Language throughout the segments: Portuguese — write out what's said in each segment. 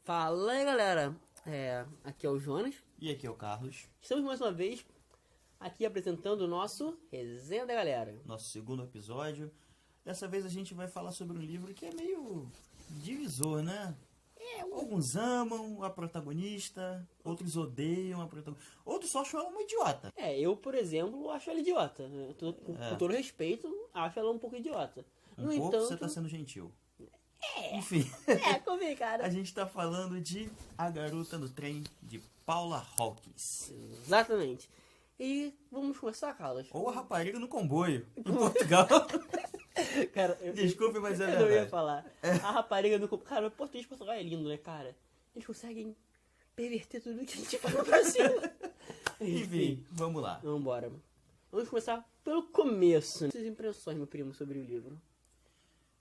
Fala aí, galera. Aqui é o Jonas. E aqui é o Carlos, Estamos mais uma vez aqui apresentando o nosso Resenha da Galera. nosso segundo episódio. Dessa vez a gente vai falar sobre um livro que é meio divisor, né? Alguns amam a protagonista, outros odeiam a protagonista, outros só acham ela uma idiota. Eu, por exemplo, acho ela idiota. Com todo respeito, acho ela um pouco idiota. Um pouco você tá sendo gentil. Enfim, Complicado. a gente tá falando de A Garota no Trem, de Paula Hawkins. Exatamente. E vamos começar, Carlos. Ou A Rapariga no Comboio, em Portugal. Cara, Desculpe, mas é eu não ia verdade. falar. A rapariga do... Cara, o português de Portugal é lindo, né, cara? Eles conseguem perverter tudo que a gente fala pra cima. Enfim, vamos lá. Vambora. Vamos começar pelo começo. Suas impressões, meu primo, sobre o livro.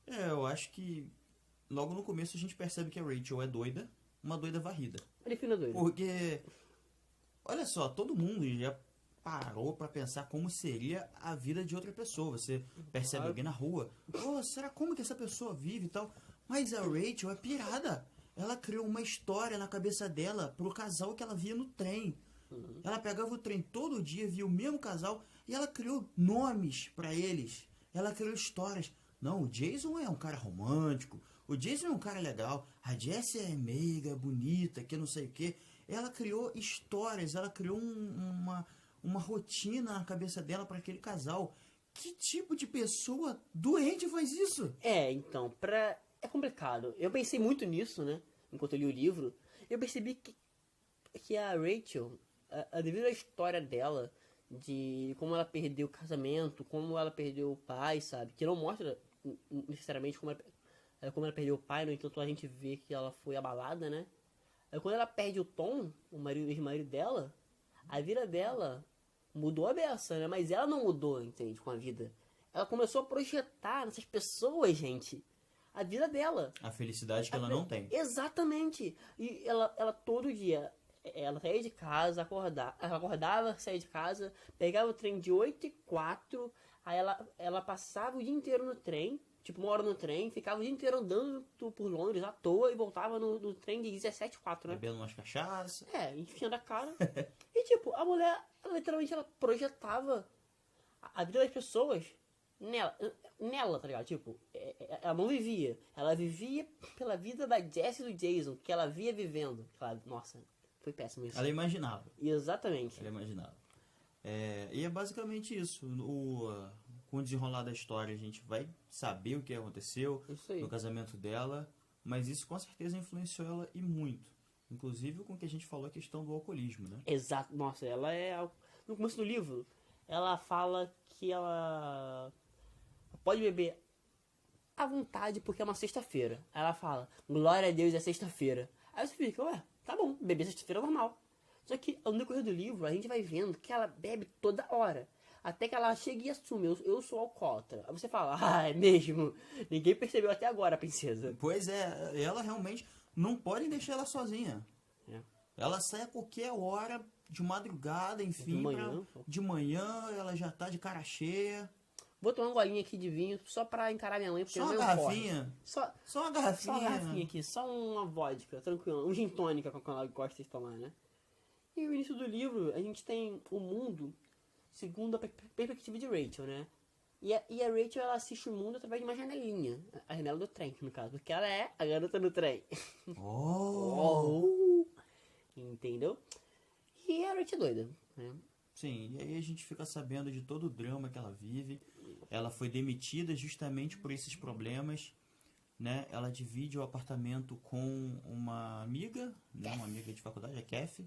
Eu acho que logo no começo a gente percebe que a Rachel é doida, uma doida varrida. Defina doido. Porque, olha só, todo mundo já parou pra pensar como seria a vida de outra pessoa. Você percebe alguém na rua, será como que essa pessoa vive e tal? Mas a Rachel é pirada. Ela criou uma história na cabeça dela pro casal que ela via no trem. Ela pegava o trem todo dia, via o mesmo casal e ela criou nomes pra eles. Ela criou histórias. Não, o Jason é um cara romântico. O Jason é um cara legal. A Jessie é meiga, bonita, que não sei o que. Ela criou histórias, ela criou uma rotina na cabeça dela para aquele casal. Que tipo de pessoa doente faz isso? Então, é complicado. Eu pensei muito nisso, né? Enquanto eu li o livro. Eu percebi que a Rachel, devido à história dela, de como ela perdeu o casamento, como ela perdeu o pai, sabe? Que não mostra necessariamente como ela perdeu o pai, no entanto a gente vê que ela foi abalada, né? Aí quando ela perde o Tom, o ex-marido dela, a vida dela mudou a beça, né? Mas ela não mudou, entende? Com a vida. Ela começou a projetar nessas pessoas, gente, a vida dela. A felicidade que ela não tem. Exatamente. E ela todo dia, ela saía de casa, ela acordava, saía de casa, pegava o trem de 8h04, aí ela passava o dia inteiro no trem, tipo, uma hora no trem, ficava o dia inteiro andando por Londres à toa e voltava no trem de 17h04, né? Bebendo umas cachaças. Enfiando a cara. E tipo, a mulher, literalmente, ela projetava a vida das pessoas nela, tá ligado? Tipo, ela não vivia. Ela vivia pela vida da Jessie e do Jason, que ela via vivendo. Claro, nossa, foi péssimo isso. Ela imaginava. Exatamente. Ela imaginava. E é basicamente isso. Com o desenrolar da história, a gente vai saber o que aconteceu Isso aí. no casamento dela, mas isso com certeza influenciou ela e muito. Inclusive com o que a gente falou, a questão do alcoolismo, né? Exato. Nossa, ela é... No começo do livro, ela fala que ela pode beber à vontade porque é uma sexta-feira. Aí ela fala, glória a Deus, é sexta-feira. Aí você fica, tá bom, beber sexta-feira é normal. Só que no decorrer do livro, a gente vai vendo que ela bebe toda hora. Até que ela chega e assume, eu sou alcoólatra. Aí você fala, é mesmo? Ninguém percebeu até agora, princesa. Pois é, ela realmente não pode deixar ela sozinha. Ela sai a qualquer hora, de madrugada, enfim. De manhã ela já tá de cara cheia. Vou tomar uma golinha aqui de vinho só pra encarar minha mãe. Porque Só uma garrafinha? Só uma garrafinha? Só uma garrafinha aqui, só uma vodka, tranquilo. Um gin tônica com ela gosta de tomar, né? E no início do livro, a gente tem o mundo segundo a perspectiva de Rachel, né? E a Rachel, ela assiste o mundo através de uma janelinha. A janela do trem, no caso. Porque ela é a garota no trem. Entendeu? E a Rachel é doida, né? Sim, e aí a gente fica sabendo de todo o drama que ela vive. Ela foi demitida justamente por esses problemas, né? Ela divide o apartamento com uma amiga, né? Uma amiga de faculdade, a Kathy,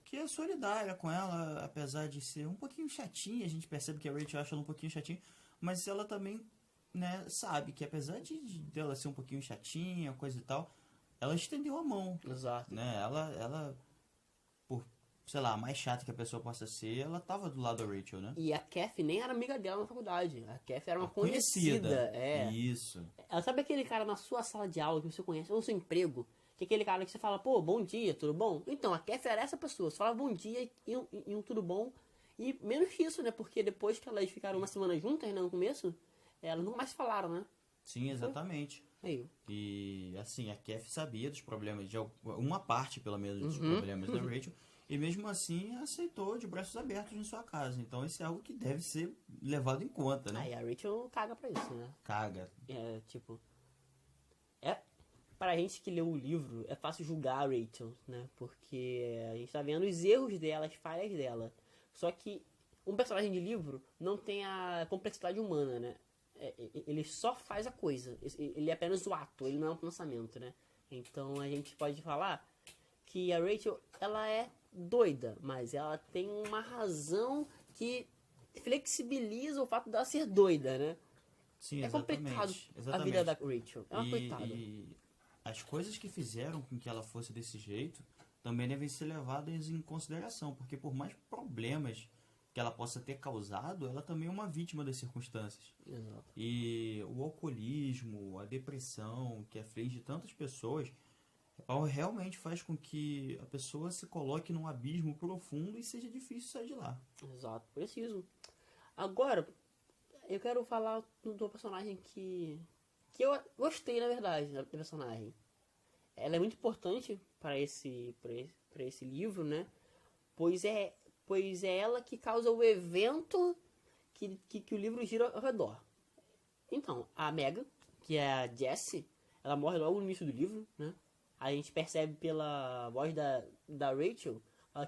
que é solidária com ela, apesar de ser um pouquinho chatinha. A gente percebe que a Rachel acha ela um pouquinho chatinha, mas ela também, né, sabe que apesar dela ser um pouquinho chatinha, coisa e tal, ela estendeu a mão. Exato. Né? Ela, por, sei lá, mais chata que a pessoa possa ser, ela tava do lado da Rachel, né? E a Kathy nem era amiga dela na faculdade. A Kathy era uma conhecida. Isso. Ela sabe aquele cara na sua sala de aula que você conhece, ou no seu emprego, que é aquele cara que você fala, bom dia, tudo bom? Então, a Kathy era essa pessoa. Você fala bom dia e um tudo bom. E menos que isso, né? Porque depois que elas ficaram uma semana juntas, né, no começo, elas não mais falaram, né? Sim, exatamente. Aí. E, assim, a Kathy sabia dos problemas, de uma parte, pelo menos, dos problemas da Rachel, e mesmo assim aceitou de braços abertos em sua casa. Então, isso é algo que deve ser levado em conta, né? Aí a Rachel caga pra isso, né? Caga. É, tipo... Pra gente que leu o livro, é fácil julgar a Rachel, né? Porque a gente tá vendo os erros dela, as falhas dela. Só que um personagem de livro não tem a complexidade humana, né? Ele só faz a coisa. Ele é apenas o ato, ele não é um pensamento, né? Então a gente pode falar que a Rachel, ela é doida, mas ela tem uma razão que flexibiliza o fato dela ser doida, né? Sim, É complicado a vida da Rachel. É uma coitada. E as coisas que fizeram com que ela fosse desse jeito também devem ser levadas em consideração, porque por mais problemas que ela possa ter causado, ela também é uma vítima das circunstâncias. Exato. E o alcoolismo, a depressão que aflige tantas pessoas, realmente faz com que a pessoa se coloque num abismo profundo e seja difícil sair de lá. Exato, preciso. Agora, eu quero falar do personagem que eu gostei, na verdade, da personagem. Ela é muito importante para esse livro, né? Pois é ela que causa o evento que o livro gira ao redor. Então, a Megan, que é a Jessie, ela morre logo no início do livro, né? A gente percebe pela voz da Rachel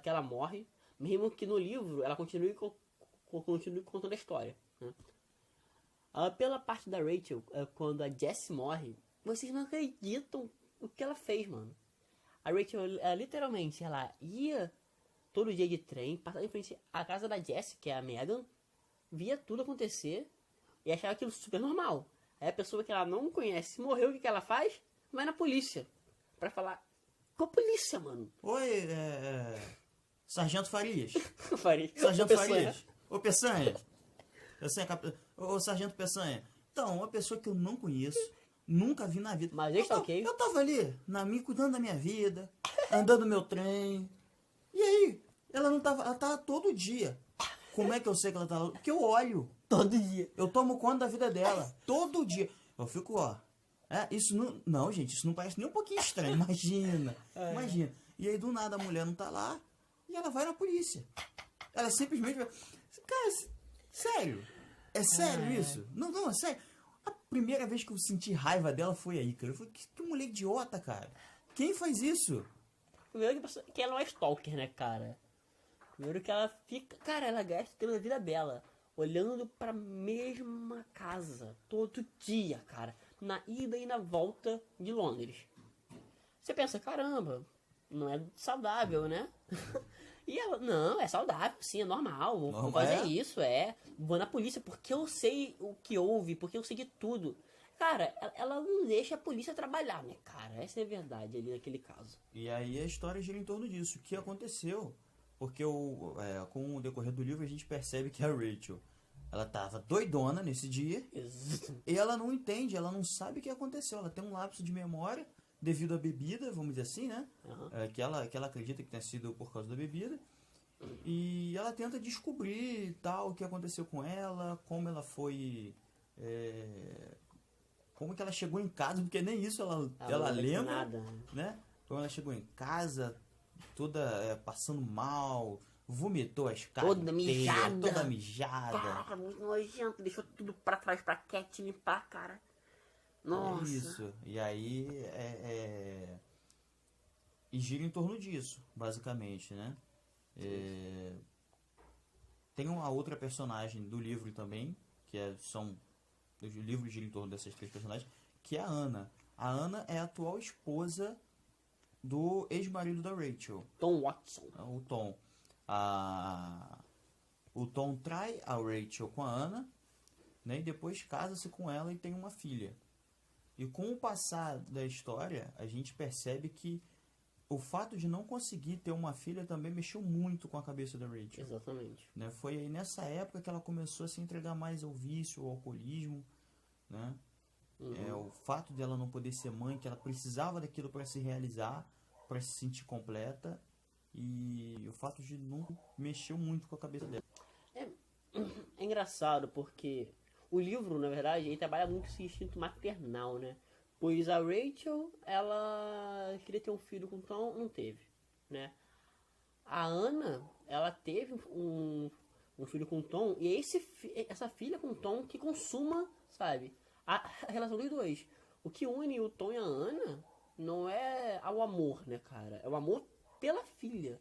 que ela morre, mesmo que no livro ela continue contando a história, né? Pela parte da Rachel, quando a Jessie morre, vocês não acreditam o que ela fez, mano. A Rachel, literalmente, ela ia todo dia de trem, passava em frente à casa da Jessie, que é a Megan, via tudo acontecer e achava aquilo super normal. Aí a pessoa que ela não conhece morreu, o que ela faz? Vai na polícia. Pra falar, qual polícia, mano? Oi, Sargento Farias. Faria. Sargento Farias. Ô, Peçanha. Ô, Sargento Peçanha. Então, uma pessoa que eu não conheço, nunca vi na vida. Mas eu tava ali, cuidando da minha vida, andando no meu trem. E aí? Ela tava todo dia. Como é que eu sei que ela tava? Porque eu olho. Todo dia. Eu tomo conta da vida dela. Todo dia. Eu fico, ó. Isso não. Não, gente, isso não parece nem um pouquinho estranho. Imagina. Imagina. E aí, do nada, a mulher não tá lá e ela vai na polícia. Ela simplesmente vai. Cara, sério? É sério isso? Não, é sério. A primeira vez que eu senti raiva dela foi aí, cara. Eu falei, que mulher idiota, cara. Quem faz isso? Primeiro que ela não é stalker, né, cara? Primeiro que ela fica... Cara, ela gasta o tempo da vida dela olhando pra mesma casa todo dia, cara. Na ida e na volta de Londres. Você pensa, caramba, não é saudável, né? E ela, não, é saudável, sim, é normal. Vou fazer isso, Vou na polícia porque eu sei o que houve, porque eu sei de tudo. Cara, ela não deixa a polícia trabalhar, né, cara? Essa é a verdade ali naquele caso. E aí a história gira em torno disso. O que aconteceu? Porque com o decorrer do livro a gente percebe que a Rachel, ela tava doidona nesse dia. E ela não entende, ela não sabe o que aconteceu. Ela tem um lapso de memória devido à bebida, vamos dizer assim, né? Que ela acredita que tenha sido por causa da bebida. E ela tenta descobrir tal o que aconteceu com ela, como ela foi... como que ela chegou em casa, porque nem isso ela lembra, nada, né? Como ela chegou em casa, toda passando mal, vomitou as caras, toda mijada. Cara, muito nojento, deixou tudo pra trás pra Cat limpar, cara. Nossa. Isso, e aí e gira em torno disso, basicamente, né? Tem uma outra personagem do livro também, que o livro gira em torno dessas três personagens, que é a Anna. A Anna é a atual esposa do ex-marido da Rachel. Tom Watson. O Tom. O Tom trai a Rachel com a Anna, né, e depois casa-se com ela e tem uma filha. E com o passar da história, a gente percebe que o fato de não conseguir ter uma filha também mexeu muito com a cabeça da Rachel. Exatamente. Né? Foi aí nessa época que ela começou a se entregar mais ao vício, ao alcoolismo, né? O fato de ela não poder ser mãe, que ela precisava daquilo para se realizar, para se sentir completa, e o fato de não mexeu muito com a cabeça dela. É engraçado porque o livro, na verdade, ele trabalha muito esse instinto maternal, né? Pois a Rachel, ela queria ter um filho com o Tom, não teve, né? A Anna, ela teve um filho com o Tom, e é essa filha com o Tom que consuma, sabe, a relação dos dois. O que une o Tom e a Anna não é o amor, né, cara? É o amor pela filha,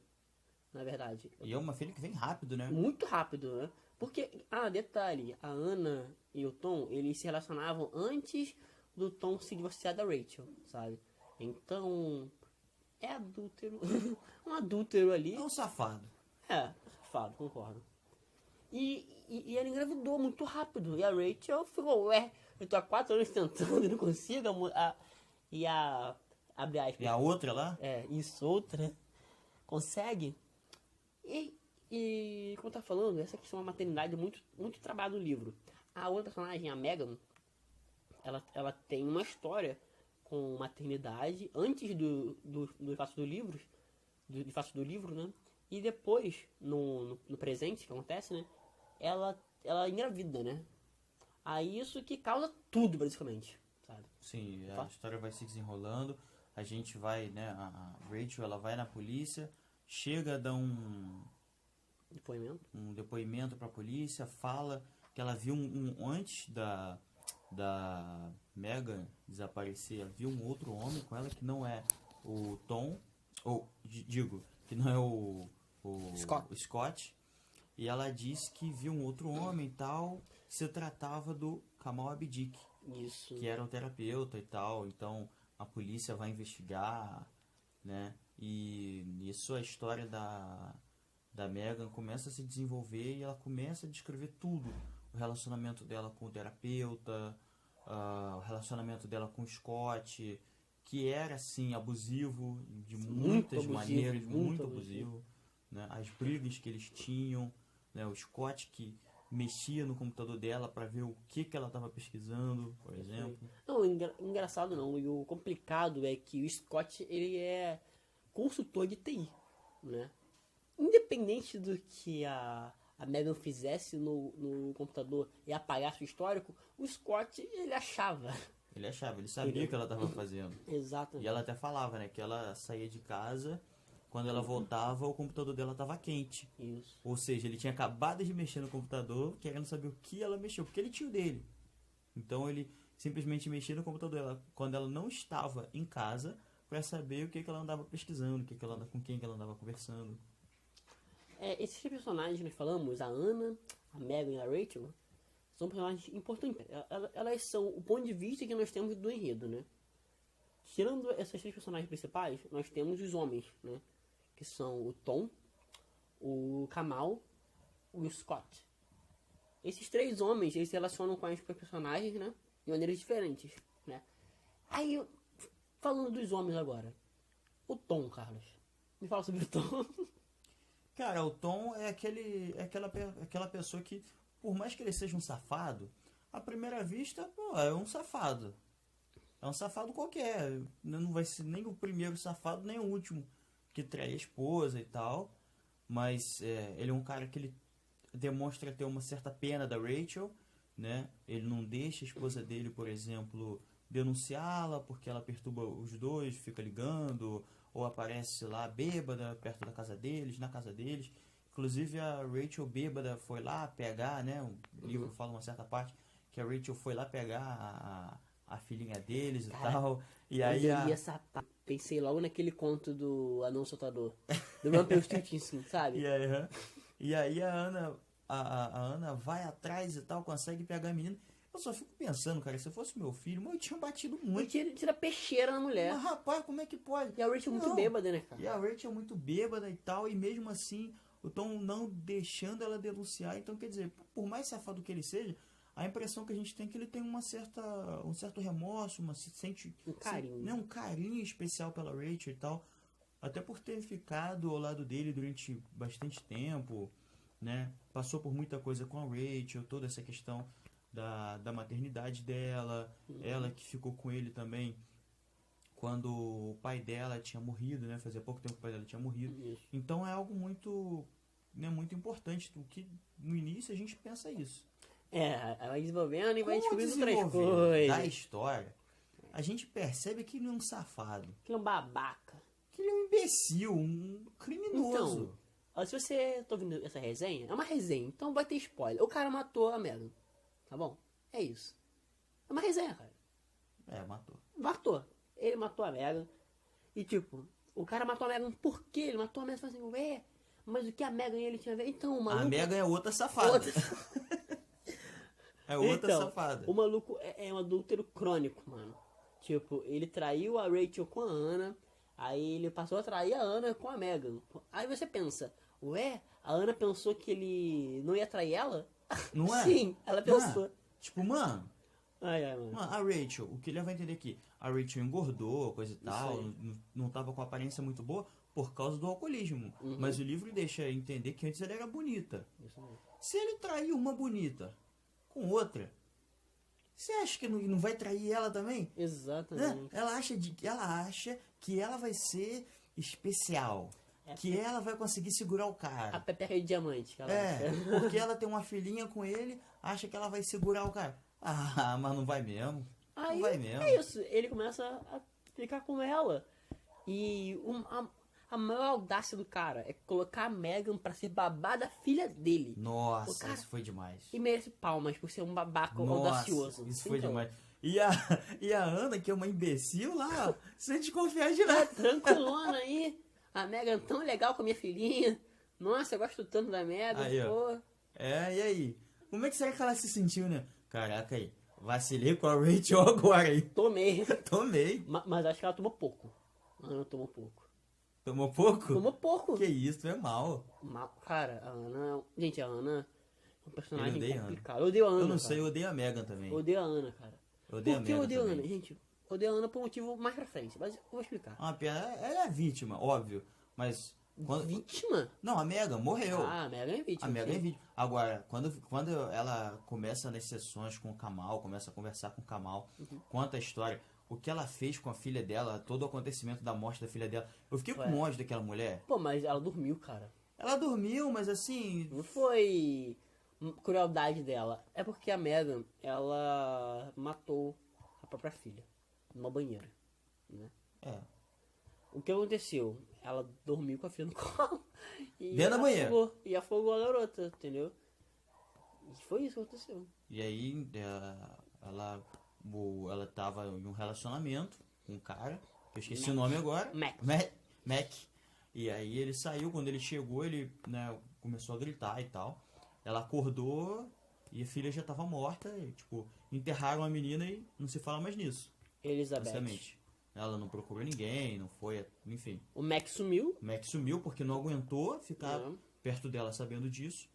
na verdade. E é uma filha que vem rápido, né? Muito rápido, né? Porque, detalhe, a Anna e o Tom, eles se relacionavam antes do Tom se divorciar da Rachel, sabe? Então, é adúltero. Um adúltero ali. É um safado. Safado, concordo. E ela engravidou muito rápido. E a Rachel ficou, eu tô há 4 anos tentando e não consigo. Abre aspas. E a outra lá? Isso, outra. Consegue. E como tá falando, essa questão da maternidade é muito, muito trabalhada no livro. A outra personagem, a Megan, ela tem uma história com maternidade antes do fato do livro, do livro, né? E depois, no presente, que acontece, né? Ela engravida, né? Aí isso que causa tudo, basicamente, sabe? Sim, a história vai se desenrolando. A gente vai, né? A Rachel, ela vai na polícia, chega a dar um depoimento pra polícia, fala que ela viu antes da Megan desaparecer, ela viu um outro homem com ela que não é o Tom, ou digo, que não é o Scott. E ela disse que viu um outro homem e tal, que se tratava do Kamal Abdick. Isso. Que era um terapeuta e tal. Então a polícia vai investigar, né? E nisso a história da Megan começa a se desenvolver e ela começa a descrever tudo. O relacionamento dela com o terapeuta, o relacionamento dela com o Scott, que era assim abusivo de muitas maneiras, muito abusivo, né? As brigas que eles tinham, né? O Scott que mexia no computador dela para ver o que ela estava pesquisando, por exemplo. Não, engraçado não. E o complicado é que o Scott, ele é consultor de TI, né? Independente do que a Megan fizesse no computador e apagasse o histórico, o Scott, ele achava. Ele sabia o que ela estava fazendo. Exatamente. E ela até falava, né, que ela saía de casa, quando ela voltava, o computador dela estava quente. Isso. Ou seja, ele tinha acabado de mexer no computador, querendo saber o que ela mexeu, porque ele tinha o dele. Então ele simplesmente mexia no computador dela quando ela não estava em casa, para saber o que ela andava pesquisando, com quem que ela andava conversando. Esses três personagens que nós falamos, a Anna, a Megan e a Rachel, são personagens importantes. Elas são o ponto de vista que nós temos do enredo, né? Tirando essas três personagens principais, nós temos os homens, né? Que são o Tom, o Kamal e o Scott. Esses três homens, eles se relacionam com as personagens, né? De maneiras diferentes, né? Aí, falando dos homens agora. O Tom, Carlos. Me fala sobre o Tom. Cara, o Tom é aquela pessoa que, por mais que ele seja um safado, à primeira vista, pô, é um safado. É um safado qualquer. Não vai ser nem o primeiro safado, nem o último que trai a esposa e tal. Mas ele é um cara que ele demonstra ter uma certa pena da Rachel, né? Ele não deixa a esposa dele, por exemplo, denunciá-la porque ela perturba os dois, fica ligando, ou aparece lá bêbada perto da casa deles, na casa deles. Inclusive a Rachel bêbada foi lá pegar, né? O livro fala uma certa parte que a Rachel foi lá pegar a filhinha deles e tal. E aí pensei logo naquele conto do Anão Soltador, do Rumpelstiltskin, sabe? E aí a Ana vai atrás e tal, consegue pegar a menina. Eu só fico pensando, cara, se fosse meu filho, eu tinha batido muito. Eu tira peixeira na mulher. Mas rapaz, como é que pode? E a Rachel muito bêbada, né, cara? E a Rachel muito bêbada e tal, e mesmo assim, o Tom não deixando ela denunciar. Então, quer dizer, por mais safado que ele seja, a impressão que a gente tem é que ele tem um certo remorso, um carinho especial pela Rachel e tal. Até por ter ficado ao lado dele durante bastante tempo, né? Passou por muita coisa com a Rachel, toda essa questão da maternidade dela, ela que ficou com ele também quando o pai dela tinha morrido, né? Fazia pouco tempo que o pai dela tinha morrido. Isso. Então é algo muito, né, muito importante, o que no início a gente pensa isso. Vai desenvolvendo e vai Com o descobrindo outras desenvolver coisas. da história, a gente percebe que ele é um safado. Que ele é um babaca. Que ele é um imbecil, um criminoso. Então, ó, se você tá ouvindo essa resenha, é uma resenha, então vai ter spoiler. O cara matou a Megan, tá bom? É isso. É uma resenha, cara. Matou. Matou. Ele matou a Megan. E tipo, o cara matou a Megan por quê? Ele matou a Megan e falou assim, ué, mas o que a Megan e ele tinha a ver? Então, o maluco... A Megan é outra safada. É outra então, safada. O maluco é um adúltero crônico, mano. Tipo, ele traiu a Rachel com a Ana, aí ele passou a trair a Ana com a Megan. Aí você pensa, ué, a Ana pensou que ele não ia trair ela? Não é? Sim, ela pensou. Não é? Tipo, mano, Ai, mano. a Rachel, o que ele vai entender aqui? A Rachel engordou, coisa e tal, aí. não tava com aparência muito boa por causa do alcoolismo. Uhum. Mas o livro deixa entender que antes ela era bonita. Isso mesmo. Se ele traiu uma bonita com outra, você acha que não vai trair ela também? Exatamente. Né? Ela acha que ela vai ser especial. Que ela vai conseguir segurar o A cara. pepeca de diamante. Que ela acha. Porque ela tem uma filhinha com ele, acha que ela vai segurar o cara. Ah, mas não vai mesmo. Aí, Não vai mesmo. é isso. Ele começa a ficar com ela. E a maior audácia do cara é colocar a Megan pra ser babá da filha dele. Nossa, O cara- isso foi demais. E merece palmas por ser um babaca Nossa, audacioso. isso foi Então, demais. E a Ana, que é uma imbecil lá, ó, sem desconfiar de Tá nada. tranquilona aí. A Megan tão legal com a minha filhinha. Nossa, eu gosto tanto da Megan. Aí, ó. Pô. E aí? Como é que será que ela se sentiu, né? Caraca aí, vacilei com a Rachel agora aí. Tomei. Tomei. Mas acho que ela tomou pouco. A Ana tomou pouco. Tomou pouco? Tomou pouco. Que isso, tu é mal. Cara, a Ana... Gente, a Ana é um personagem Ele odeia a complicado. Eu odeio a Ana, Eu não cara. sei, eu odeio a Megan também. Eu odeio a Ana, cara. Eu odeio a Por que eu Megan odeio a também. Ana? Gente, eu odeio a Ana por um motivo mais pra frente. Mas eu vou explicar. Uma piada, ela é vítima, óbvio. Mas. Vítima? Não, a Megan morreu. Ah, a Megan é vítima. A Megan sim. é vítima. Agora, quando ela começa nas sessões com o Kamal, começa a conversar com o Kamal, conta a história, o que ela fez com a filha dela, todo o acontecimento da morte da filha dela. Eu fiquei com Ué. ódio daquela mulher. Pô, mas ela dormiu, cara. Ela dormiu, mas assim. Não foi crueldade dela. É porque a Megan, ela matou a própria filha numa banheira, né? É. O que aconteceu? Ela dormiu com a filha no colo e Dentro da banheira. afogou a garota, entendeu? E foi isso que aconteceu. E aí ela tava em um relacionamento com um cara, que eu esqueci o nome agora. Mac. E aí ele saiu, quando ele chegou, ele, né, começou a gritar e tal. Ela acordou e a filha já tava morta. E, tipo, enterraram a menina e não se fala mais nisso. Elizabeth. Basicamente. Ela não procurou ninguém, não foi, enfim. O Mac sumiu. O Mac sumiu porque não aguentou ficar Não. perto dela sabendo disso.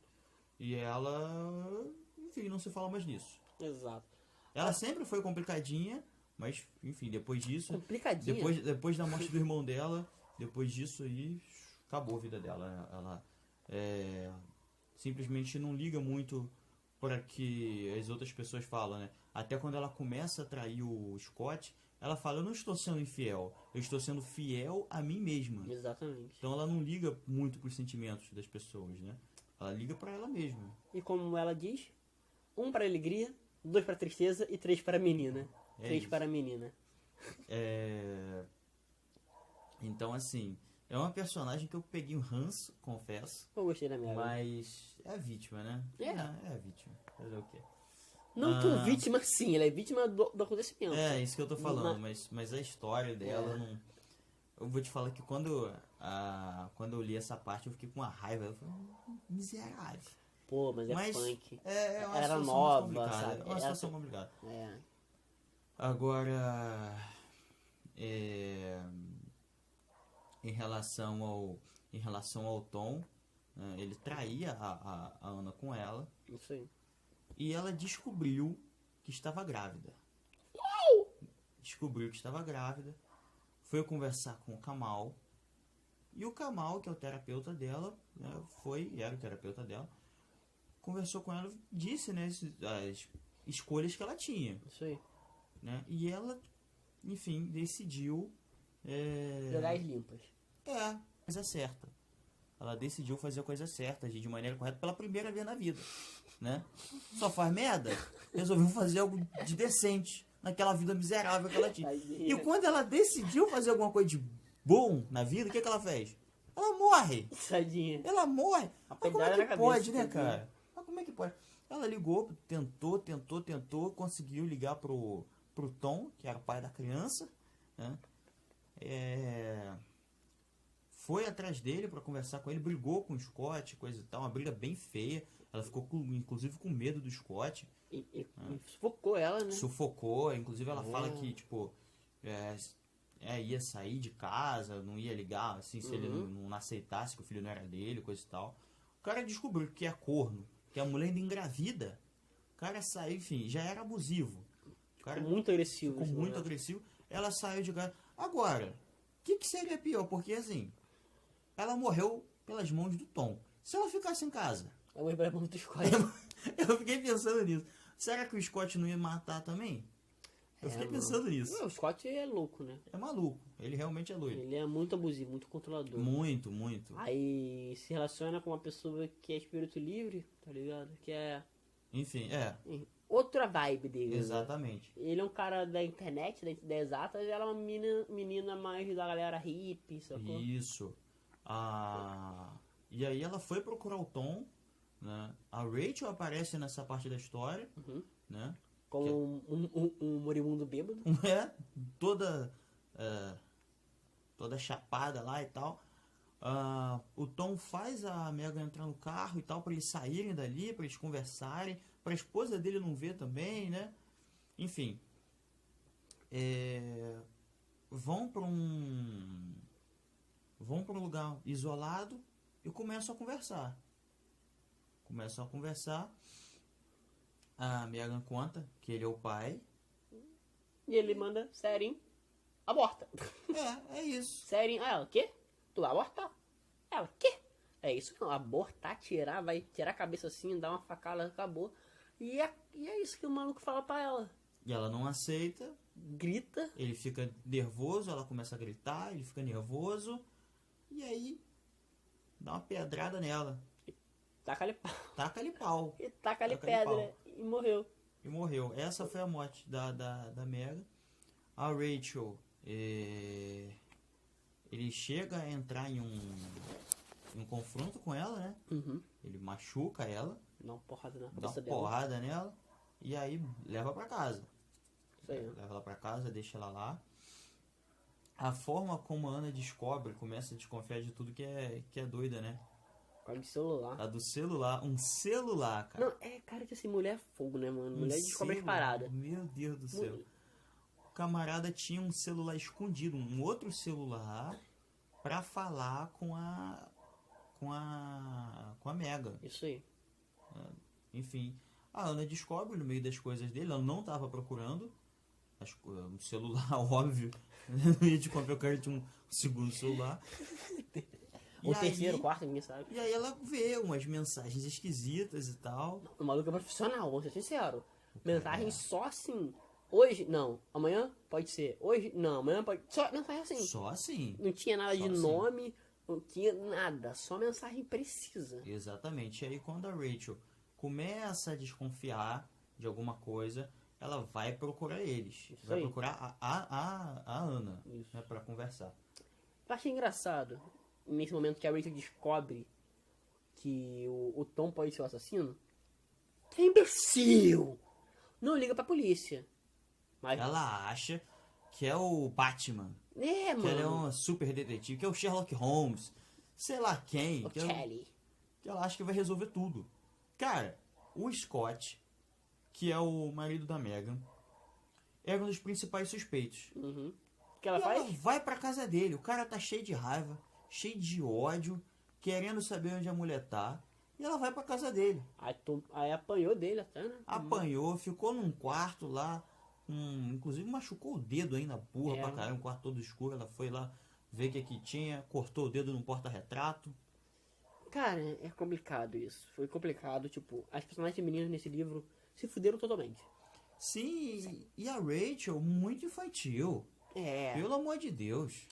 E ela, enfim, não se fala mais nisso. Exato. Ela sempre foi complicadinha, mas, enfim, depois disso... Complicadinha. Depois da morte do irmão dela, depois disso aí, acabou a vida dela. Ela simplesmente não liga muito para que as outras pessoas falam, né? Até quando ela começa a trair o Scott, ela fala, eu não estou sendo infiel, eu estou sendo fiel a mim mesma. Exatamente. Então ela não liga muito pros sentimentos das pessoas, né? Ela liga pra ela mesma. E como ela diz, 1 para alegria, 2 para tristeza e 3 para a menina. É 3 isso. para a menina. Então, assim, é uma personagem que eu peguei um ranço, confesso. Eu gostei da minha. Mas é a vítima, né? É. É a vítima. Fazer o quê? Não por vítima, sim, ela é vítima do acontecimento. É, isso que eu tô falando, mas a história dela não... Eu vou te falar que quando eu li essa parte, eu fiquei com uma raiva. Eu falei, miserável. Pô, mas é punk. É uma Era situação nova, muito complicada. sabe? É uma situação complicada. É. Agora, em relação ao Tom, né, ele traía a Ana com ela Isso aí. e ela descobriu que estava grávida. Descobriu que estava grávida, foi conversar com o Kamal e o Kamal, que é o terapeuta dela, né, era o terapeuta dela, conversou com ela, disse, né, as escolhas que ela tinha. Isso aí. Né? E ela, enfim, decidiu Jogar as limpas. coisa certa. Ela decidiu fazer a coisa certa, agir de maneira correta pela primeira vez na vida, né? Só faz merda, resolveu fazer algo de decente. naquela vida miserável que ela tinha. Tadinha. E quando ela decidiu fazer alguma coisa de bom na vida, o que ela fez? Ela morre. Tadinha. Ela morre. A Mas como é pedrada que na cabeça, pode, né, tadinha. cara? Mas como é que pode? Ela ligou, tentou, conseguiu ligar pro Tom, que era o pai da criança, né? Foi atrás dele pra conversar com ele, brigou com o Scott, coisa e tal, uma briga bem feia. Ela ficou, inclusive, com medo do Scott. E sufocou ela, né? Sufocou, inclusive ela fala que, tipo, ia sair de casa, não ia ligar, assim, se ele não aceitasse que o filho não era dele, coisa e tal. O cara descobriu que é corno, que a mulher ainda engravida. O cara saiu, enfim, já era abusivo. O cara Ficou muito agressivo. ficou nesse muito momento. agressivo. Ela saiu de casa. Agora, o que seria pior? Porque, assim, ela morreu pelas mãos do Tom. Se ela ficasse em casa, Eu vou lembrar muito do Scott. eu fiquei pensando nisso. Será que o Scott não ia matar também? Eu fiquei pensando nisso. Não, o Scott é louco, né? É maluco. Ele realmente é doido. Ele é muito abusivo, muito controlador. Muito. Aí se relaciona com uma pessoa que é espírito livre, tá ligado? Que é Enfim, outra vibe dele. Né? exatamente. Ele é um cara da internet, da exata, e ela é uma menina mais da galera hippie, sacou? Isso. E aí ela foi procurar o Tom, né? A Rachel aparece nessa parte da história, né? Com um moribundo bêbado. Toda chapada lá e tal. O Tom faz a Megan entrar no carro e tal, pra eles saírem dali, pra eles conversarem, pra esposa dele não ver também, né? Enfim. Vão pra um lugar isolado e começam a conversar. A Megan conta que ele é o pai. E ele manda, Seren, aborta. É isso. Seren, ela, o quê? Tu vai abortar? Ela, o quê? É isso não, abortar, vai tirar a cabeça assim, dar uma facada, acabou. E é isso que o maluco fala pra ela. E ela não aceita. Grita. Ele fica nervoso, ela começa a gritar, ele fica nervoso. E aí, dá uma pedrada nela. Taca-lhe pau. Taca-lhe pau. E taca-lhe Taca-lhe pedra. E morreu. E morreu. Essa foi a morte da Megan. A Rachel, ele chega a entrar em um confronto com ela, né? Ele machuca ela, Dá uma porrada na dá uma cabeça dela. porrada nela e aí leva pra casa. Isso aí, né? Leva ela pra casa, deixa ela lá. A forma como a Ana começa a desconfiar de tudo que é doida, né? Por causa de celular. A do celular. Um celular, cara. Não, cara que assim, mulher é fogo, né, mano? Mulher descobre as paradas. Meu Deus do céu. O camarada tinha um celular escondido, um outro celular, pra falar com a Megan. Isso aí. Enfim, a Ana descobre no meio das coisas dele, ela não estava procurando um celular, óbvio. Não ia de qualquer cara tinha um segundo celular. O terceiro, quarto, ninguém sabe. E aí ela vê umas mensagens esquisitas e tal. O maluco é profissional, vou ser sincero. Mensagem só assim. Hoje, não. Amanhã, pode ser. Hoje, não. Amanhã pode... Só mensagem assim. Só assim. Não tinha nada Só de assim. nome, não tinha nada. Só mensagem precisa. Exatamente. E aí quando a Rachel começa a desconfiar de alguma coisa, ela vai procurar eles. Isso vai aí. procurar a Ana, Isso. né, pra conversar. Eu achei engraçado, nesse momento que a Rachel descobre que o Tom pode ser o assassino. Que imbecil! Não liga pra polícia. Mas, Ela acha que é o Batman, é, que ela é mano. uma super detetive, que é o Sherlock Holmes, sei lá quem, O que Kelly. ela acha que vai resolver tudo. Cara, o Scott, que é o marido da Megan, é um dos principais suspeitos. Uhum. O que ela E ela faz? vai pra casa dele, o cara tá cheio de raiva, cheio de ódio, querendo saber onde a mulher tá, e ela vai pra casa dele. Aí apanhou dele até, né? Apanhou, ficou num quarto lá, inclusive machucou o dedo ainda, burra É. pra caralho, um quarto todo escuro, ela foi lá ver o que tinha, cortou o dedo num porta-retrato. Cara, é complicado isso. Foi complicado, tipo, as personagens femininas nesse livro se fuderam totalmente. Sim, e a Rachel, muito infantil, É. pelo amor de Deus,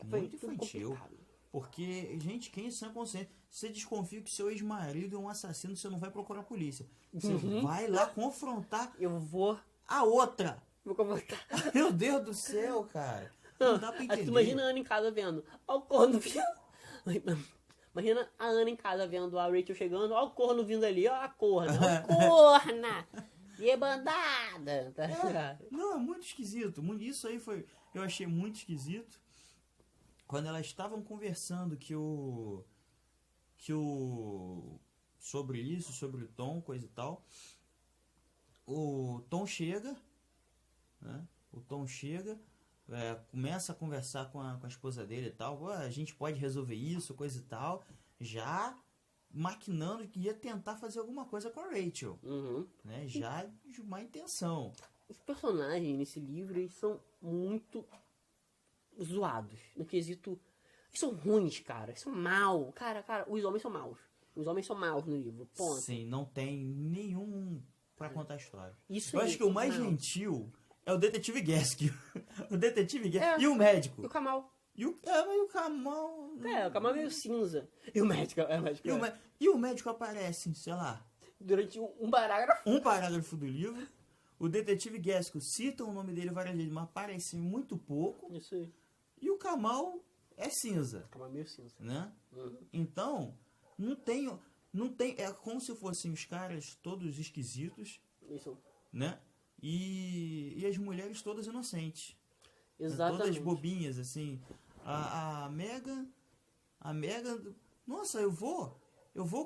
Foi muito tudo infantil. complicado. Porque, gente, quem é sã consciência, você desconfia que seu ex-marido é um assassino, você não vai procurar a polícia. Você vai lá confrontar Eu vou a outra. Vou comentar. Meu Deus do céu, cara. Não dá pra Aí entender. tu imagina a Ana em casa vendo. Ó o corno vindo. Imagina a Ana em casa vendo a Rachel chegando. Ó o corno vindo ali. Ó a corna. Ó corna. E é bandada. Tá ligado? Não, é muito esquisito. Isso aí foi... Eu achei muito esquisito. Quando elas estavam conversando sobre isso, sobre o Tom, coisa e tal. O Tom chega, né? O Tom chega, começa a conversar com a esposa dele e tal. A gente pode resolver isso, coisa e tal. Já maquinando que ia tentar fazer alguma coisa com a Rachel. Uhum. Né? Já de má intenção. Os personagens nesse livro eles são muito zoados. No quesito. Eles são ruins, cara. Eles são maus. Cara, os homens são maus. Os homens são maus no livro. Ponto. Sim, não tem nenhum pra contar a história. Isso Eu aí, acho que o mais não. gentil é o Detetive Gask. O Detetive Gask. É. E o médico. E o Kamal. Mas o Kamal... O Kamal é meio cinza. E o médico. E o médico aparece, sei lá, Durante um parágrafo. um parágrafo do livro. O Detetive Gask cita o nome dele várias vezes, mas aparece muito pouco. Isso aí. E o Kamal é cinza, O Kamal é meio cinza. né? Uhum. Então, não tem... É como se fossem os caras todos esquisitos, Isso. né? E as mulheres todas inocentes. Exatamente. Todas bobinhas, assim. A Megan... Nossa, eu vou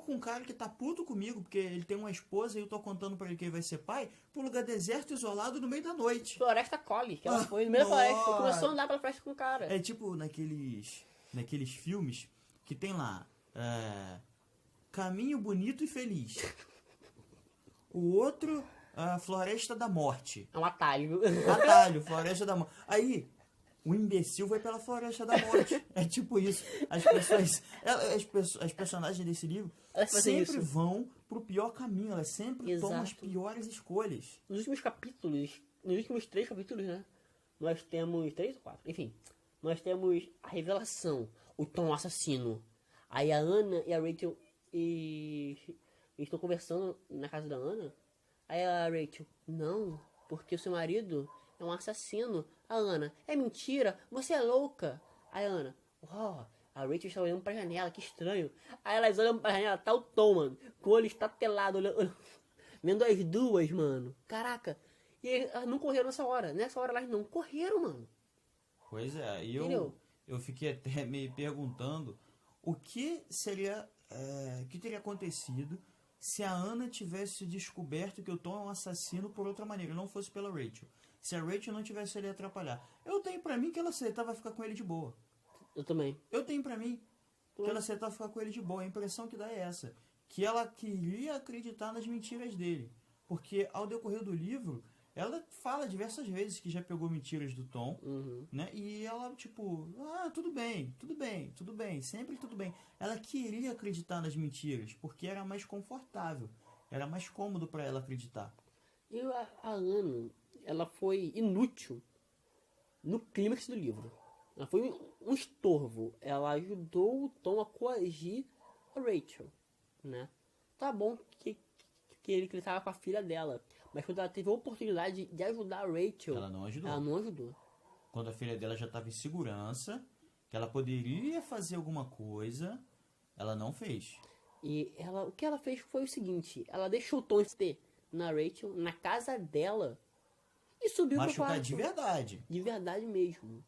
com um cara que tá puto comigo, porque ele tem uma esposa e eu tô contando pra ele que ele vai ser pai, pro lugar deserto, isolado, no meio da noite. Floresta Collie, que ela foi no meio da floresta. nossa. Começou a andar pela floresta com o cara. É tipo naqueles filmes que tem lá... Caminho Bonito e Feliz. O outro... Floresta da Morte. É um atalho. Atalho, Floresta da Morte. Aí, o imbecil vai pela Floresta da Morte. É tipo isso. As personagens desse livro Elas fazem sempre isso. vão pro pior caminho. Elas sempre tomam as Exato. piores escolhas. Nos últimos capítulos, nos últimos 3 capítulos, né? Nós temos 3 ou 4, enfim. Nós temos a revelação, o Tom assassino. Aí a Ana e a Rachel estão conversando na casa da Ana. Aí a Rachel, não, porque o seu marido é um assassino. A Ana, é mentira, você é louca. Aí a Ana, a Rachel está olhando pra janela, que estranho. Aí elas olham pra janela, tá o Tom, mano, com o olho estatelado, olhando, vendo as duas, mano. Caraca. E elas não correram nessa hora. Nessa hora elas não correram, mano. Pois é, e Entendeu? eu fiquei até me perguntando o que teria acontecido se a Ana tivesse descoberto que o Tom é um assassino por outra maneira, não fosse pela Rachel. Se a Rachel não tivesse ele atrapalhar. Eu tenho pra mim que ela aceitava ficar com ele de boa. Eu também. Eu tenho pra mim que ela aceitava ficar com ele de boa. A impressão que dá é essa. Que ela queria acreditar nas mentiras dele. Porque ao decorrer do livro, ela fala diversas vezes que já pegou mentiras do Tom. Uhum. Né? E ela, tipo, tudo bem, sempre tudo bem. Ela queria acreditar nas mentiras, porque era mais confortável, era mais cômodo para ela acreditar. E a Ana, ela foi inútil no clímax do livro. Ela foi um estorvo. Ela ajudou o Tom a coagir a Rachel, né? Tá bom que ele tava com a filha dela, mas quando ela teve a oportunidade de ajudar a Rachel, Ela não ajudou. ela não ajudou. Quando a filha dela já estava em segurança, que ela poderia fazer alguma coisa, ela não fez. E o que ela fez foi o seguinte: ela deixou o Tom ter na Rachel, na casa dela, e subiu pro Machucar quarto. de verdade. De verdade mesmo.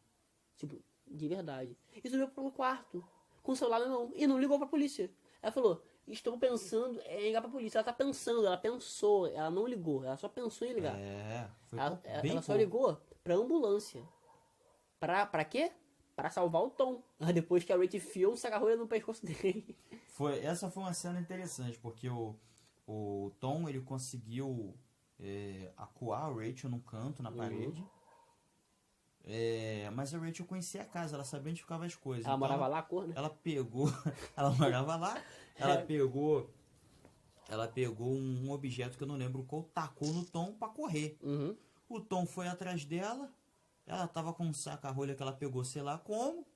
Tipo, de verdade. E subiu pro quarto, com o celular na mão, e não ligou pra polícia. Ela falou: estou pensando em ligar pra polícia. Ela tá pensando, ela pensou, ela não ligou, ela só pensou em ligar. Foi Ela só ligou pra ambulância. Pra quê? Pra salvar o Tom. Depois que a Rachel enfiou um saca-rolha no pescoço dele. Essa foi uma cena interessante, porque o Tom ele conseguiu acuar a Rachel num canto, na parede. Mas a Rachel conhecia a casa, ela sabia onde ficavam as coisas. Ela Então, morava lá, a cor, né? Ela pegou. Ela morava lá. Ela pegou um objeto que eu não lembro qual, tacou no Tom pra correr. Uhum. O Tom foi atrás dela. Ela tava com um saca-rolha que ela pegou, sei lá como.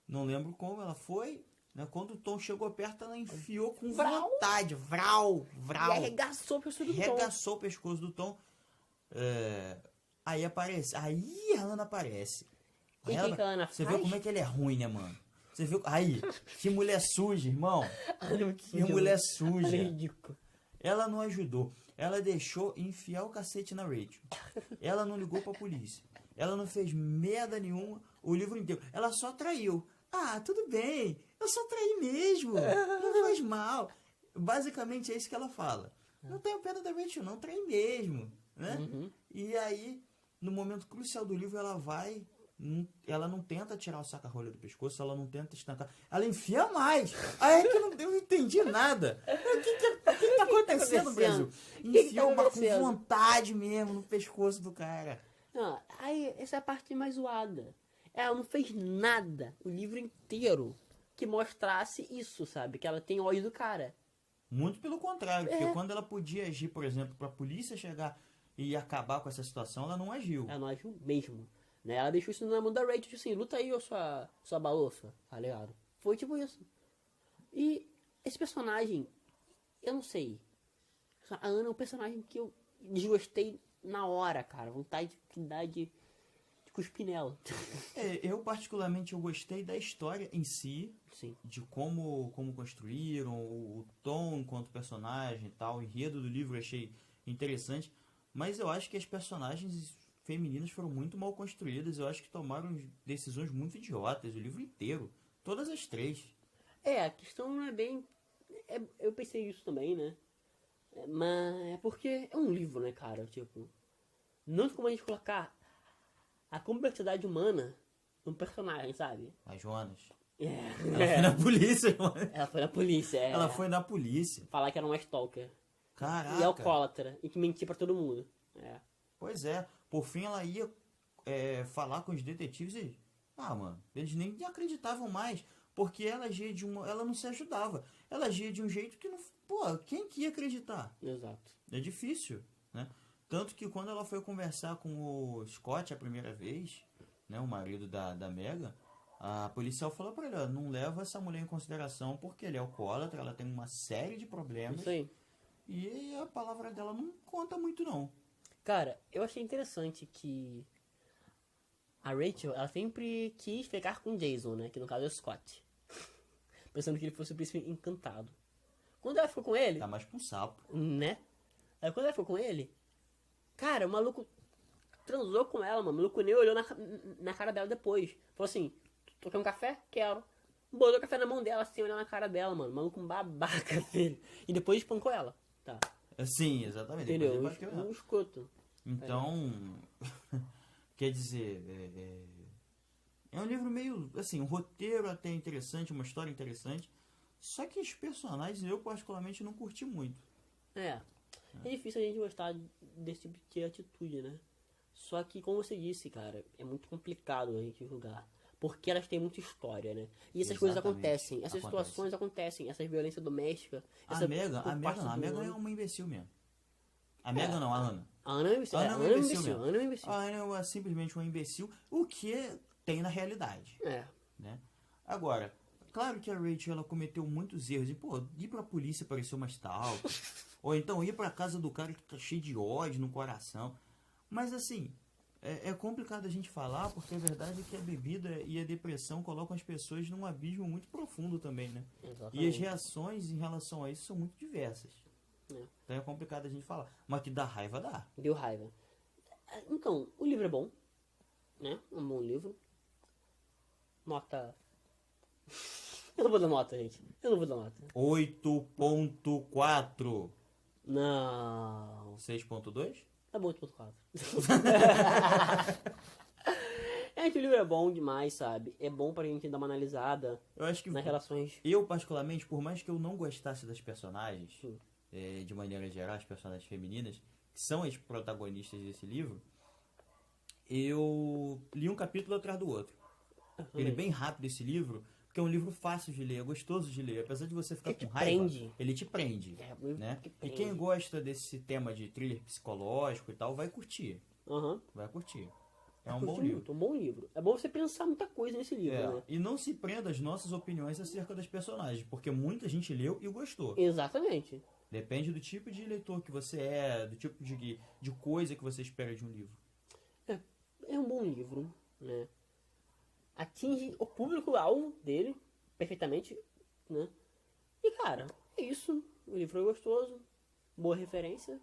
Não lembro como ela foi. Né? Quando o Tom chegou perto, ela enfiou com Vrau! vontade. Vral! E arregaçou o pescoço do Tom. Arregaçou o pescoço do Tom. Aí aparece. Aí a Ana aparece. E Aí o que a Ana você faz? viu como é que ele é ruim, né, mano? Você viu? Aí, que mulher suja, irmão. Que mulher Olha, suja. ridículo. Ela não ajudou. Ela deixou enfiar o cacete na Rachel. Ela não ligou pra polícia. Ela não fez merda nenhuma o livro inteiro. Ela só traiu. Ah, tudo bem. Eu só traí mesmo. Não faz mal. Basicamente é isso que ela fala. Não tenho pena da Rachel, não traí mesmo. Né? E aí, no momento crucial do livro, ela vai... Ela não tenta tirar o saca-rolha do pescoço, ela não tenta estancar. Ela enfia mais. Aí é que eu não entendi nada. O que tá acontecendo, Brasil? Enfia uma com vontade mesmo no pescoço do cara. Não, aí essa é a parte mais zoada. Ela não fez nada o livro inteiro que mostrasse isso, sabe? Que ela tem ódio do cara. Muito pelo contrário, porque quando ela podia agir, por exemplo, pra polícia chegar e acabar com essa situação, ela não agiu. Ela não agiu mesmo. Né? Ela deixou isso na mão da Rachel, tipo assim, luta aí, ô sua balofa, tá ligado? Foi tipo isso. E esse personagem, eu não sei. A Ana é um personagem que eu desgostei na hora, cara. Vontade de dar de cuspir nela. Eu particularmente eu gostei da história em si, Sim. de como construíram, o tom enquanto personagem e tal, o enredo do livro eu achei interessante, mas eu acho que as personagens femininas foram muito mal construídas, eu acho que tomaram decisões muito idiotas, o livro inteiro, todas as três. A questão não é bem... eu pensei isso também, né? Mas é porque é um livro, né, cara? Tipo, não tem como a gente colocar a complexidade humana num personagem, sabe? A Jonas. Ela foi na polícia, mano. Ela foi na polícia, Ela foi na polícia. Falar que era uma stalker. Caraca. E alcoólatra. E que mentia pra todo mundo. Pois é. Por fim, ela ia falar com os detetives e... mano, eles nem acreditavam mais. Porque ela agia ela não se ajudava. Ela agia de um jeito que não... Pô, quem que ia acreditar? Exato. É difícil, né? Tanto que quando ela foi conversar com o Scott a primeira vez, né, o marido da Megan, a policial falou pra ele, ó, não leva essa mulher em consideração porque ele é alcoólatra, ela tem uma série de problemas. Isso aí. E a palavra dela não conta muito, não. Cara, eu achei interessante que a Rachel, ela sempre quis ficar com o Jason, né? Que no caso é o Scott. Pensando que ele fosse o príncipe encantado. Quando ela ficou com ele... Tá mais pra um sapo. Né? Aí quando ela ficou com ele... Cara, o maluco transou com ela, mano. O maluco nem olhou na cara dela depois. Falou assim, tu quer um café? Quero. Botou o café na mão dela, sem olhar na cara dela, mano. O maluco um babaca, filho. E depois espancou ela. Tá. Sim, exatamente. Entendeu? Um escroto. Então, quer dizer, é um livro meio, assim, um roteiro até interessante, uma história interessante, só que os personagens eu particularmente não curti muito. É difícil a gente gostar desse tipo de atitude, né? Só que, como você disse, cara, é muito complicado a gente julgar. Porque elas têm muita história, né? E essas coisas acontecem, essas situações acontecem, essas violências domésticas. A Megan é uma imbecil mesmo. A Megan não, a Ana. A Ana é um imbecil. A Ana é simplesmente uma imbecil, o que tem na realidade. Né? Agora, claro que a Rachel ela cometeu muitos erros. E, pô, ir pra polícia pareceu uma stalker. Ou então ir pra casa do cara que tá cheio de ódio no coração. Mas assim, é complicado a gente falar, porque a verdade é que a bebida e a depressão colocam as pessoas num abismo muito profundo também, né? Exatamente. E as reações em relação a isso são muito diversas. Então é complicado a gente falar. Mas que dá raiva, dá. Deu raiva. Então, o livro é bom. Né? Um bom livro. Nota... Eu não vou dar nota, gente. Eu não vou dar nota. 8.4. Não. 6.2? Tá bom, 8.4. O livro é bom demais, sabe? É bom pra gente dar uma analisada eu acho que nas relações. Eu, particularmente, por mais que eu não gostasse das personagens, de maneira geral, as personagens femininas, que são as protagonistas desse livro, eu li um capítulo atrás do outro. Ele é bem rápido, esse livro, porque é um livro fácil de ler, é gostoso de ler. Apesar de você ficar com raiva, ele te prende. Né? E quem gosta desse tema de thriller psicológico e tal, vai curtir. Vai curtir. É um bom livro. Um bom livro. É bom você pensar muita coisa nesse livro, né? E não se prenda às nossas opiniões acerca das personagens, porque muita gente leu e gostou. Exatamente. Depende do tipo de leitor que você é, do tipo de coisa que você espera de um livro. É um bom livro, né? Atinge o público-alvo dele perfeitamente, né? E, cara, é isso. O livro é gostoso, boa referência.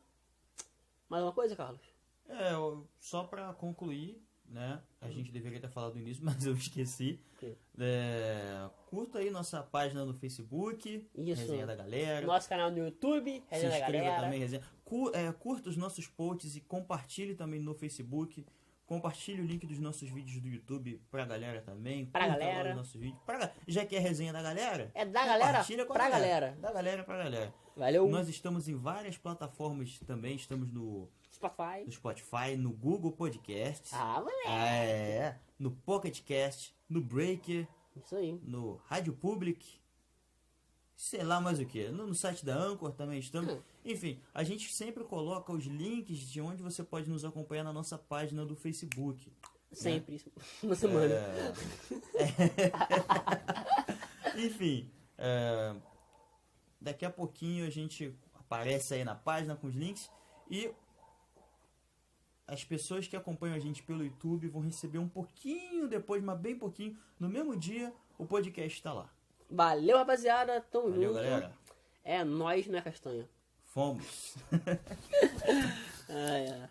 Mais uma coisa, Carlos? Só pra concluir, né? A gente deveria ter falado no início, mas eu esqueci. Ok. Curta aí nossa página no Facebook, Isso. Resenha da Galera. Nosso canal no YouTube, Se Resenha da inscreva Galera. também, resenha. Curta os nossos posts e compartilhe também no Facebook. Compartilhe o link dos nossos vídeos do YouTube pra galera também. Pra Curta galera. lá os nossos vídeos. Já que é resenha da galera, É da galera compartilha com a pra galera. Da galera pra galera. Valeu. Nós estamos em várias plataformas também. Estamos no Spotify. no Google Podcasts. Moleque. No Pocket Cast, no Breaker, Isso aí. no Rádio Public, sei lá mais o que. No site da Anchor também estamos. Enfim, a gente sempre coloca os links de onde você pode nos acompanhar na nossa página do Facebook. Sempre. Uma semana. Enfim, daqui a pouquinho a gente aparece aí na página com os links e as pessoas que acompanham a gente pelo YouTube vão receber um pouquinho depois, mas bem pouquinho, no mesmo dia o podcast está lá. Valeu, rapaziada. Tamo Valeu, junto. galera. É nóis, não é castanha. Fomos. É.